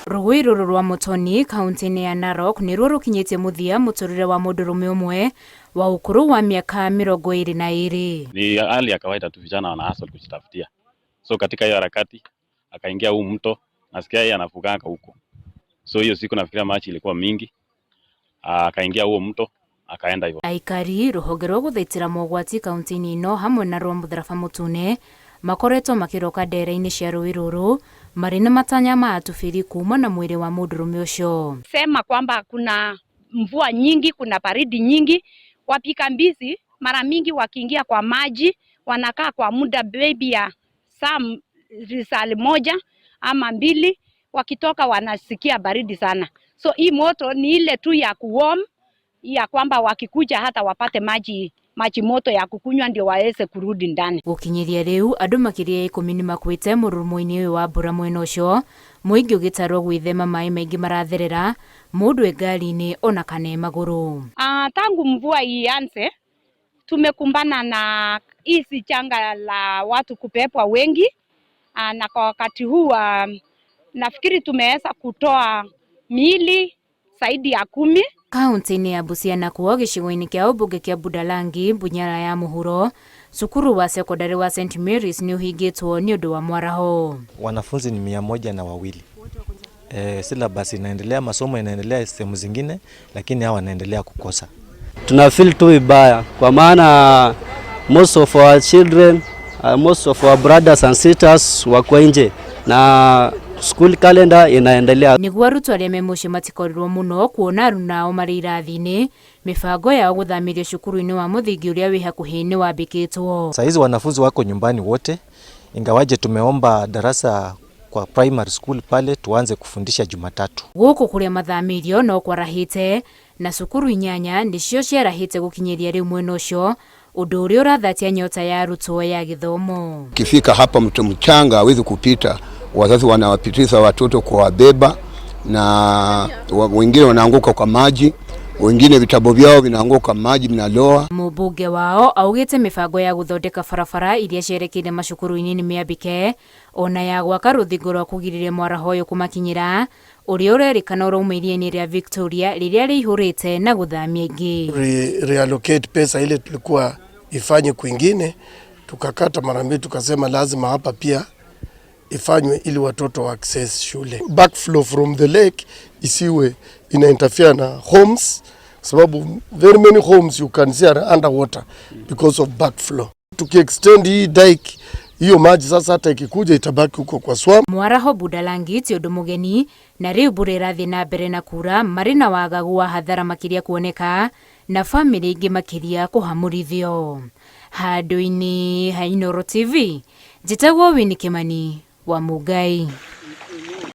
Rũũĩ rũrũ rwa Mutoni kaunti-inĩ ya Narok nĩruo rũkinyĩtie mũthia mũtũrĩre wa mũndũrũme ũmwe wa ukuru wa miaka 22. Ni hali ya kawaida tu, vijana wana hustle kujitafutia. So katika hiyo harakati akaingia huu mto, nasikia yeye anafuganga huko. So hiyo siku nafikiria machi ilikuwa mingi, akaingia huo mto akaenda hivyo. Aikari rũhonge rwa gũthaitĩra mogwati kaunti-inĩ ino hamwe na rwa mũtharaba mũtune makoretwo makiroka ndere-inĩ cia rũũĩ rũrũ marĩ na matanya ma atubiri kuma na mwĩrĩ wa mũndũrũme ũcio. Sema kwamba kuna mvua nyingi, kuna baridi nyingi, wapika mbizi mara mingi wakiingia kwa maji wanakaa kwa muda baby ya saa moja ama mbili, wakitoka wanasikia baridi sana. So hii moto ni ile tu ya kuwarm, ya kwamba wakikuja hata wapate maji moto ya kukunywa ndio waweze kurudi ndani. Gukinyiria riu andu makiria 10 ni makwite mururumo-ini uyu wa mbura mwena ucio, muingi ugitarwo gwithema mai maingi maratherera mundu ngari-ini ona kana maguru. Tangu mvua ianze tumekumbana na hizi changa la watu kupepwa wengi, na kwa wakati huu nafikiri tumeweza kutoa miili zaidi ya 10. Kaunti-inĩ ya Busia na kuo gĩcigo-inĩ kĩa ũmbunge kĩa Budalangi Bunyara ya mũhuro, cukuru wa cekondarĩ wa St Mary's ni ũhingĩtwo ni ũndũ wa mwaraho. Wanafunzi ni 102. Syllabus inaendelea, masomo inaendelea sehemu zingine, lakini hawa wanaendelea kukosa. Tuna feel tu vibaya kwa maana most of our children, most of our brothers and sisters wako nje na school calendar inaendelea. Niguo arutwo arĩa me mũciĩ matikorirwo mũno kuona arunao marĩ irathi-inĩ, mibango yao gũthamirio cukuru-inĩ wa mũthingi ũrĩa wĩ hakuhĩ nĩ wambĩkĩtwo. Saa hizi wanafunzi wako nyumbani wote, ingawaje tumeomba darasa kwa primary school pale tuanze kufundisha Jumatatu. Gũkũ kũrĩa mathamirio no kwarahĩte na cukuru 8 nĩcio ciarahĩte gũkinyĩria rĩu mwena ũcio, ũndũ ũrĩa ũrathatia nyota ya arutwo ya gĩthomo. Kifika hapa mto mchanga hawezi kupita, wazazi wanawapitisha watoto kuwabeba na wengine wanaanguka kwa maji, wengine vitabu vyao vinaanguka maji vinaloa. Mũmbunge wao augĩte mibango ya gũthondeka barabara iria cierekeire macukuru-inĩ nĩ mĩambĩke, ona ya gwaka rũthingo rwa kũgirĩrĩria mwaraho ũyũ kũmakinyĩra, ũrĩa ũrerĩkana ũrauma iria-inĩ rĩa Victoria rĩrĩa rĩihũrĩte na gũthamia ingĩ. Reallocate pesa ile tulikuwa ifanye kwingine, tukakata mara mbili, tukasema lazima hapa pia ifanywe ili watoto wa access shule. Backflow from the lake isiwe ina interfere na homes, sababu very many homes you can see are underwater because of backflow. Tukiextend hii dike, hiyo maji sasa hata ikikuja itabaki huko kwa swamp. Mwaraho Budalangi ti ũndũ mũgeni na rĩu mbura ĩrathiĩ na mbere na kura marĩ na wagagu wa hathara makĩria kuoneka na famĩlĩ ingĩ makĩria kũhamũrithio. Handũ-inĩ ha Inooro TV, njĩtagwo Winnie Kimani wa Mugai.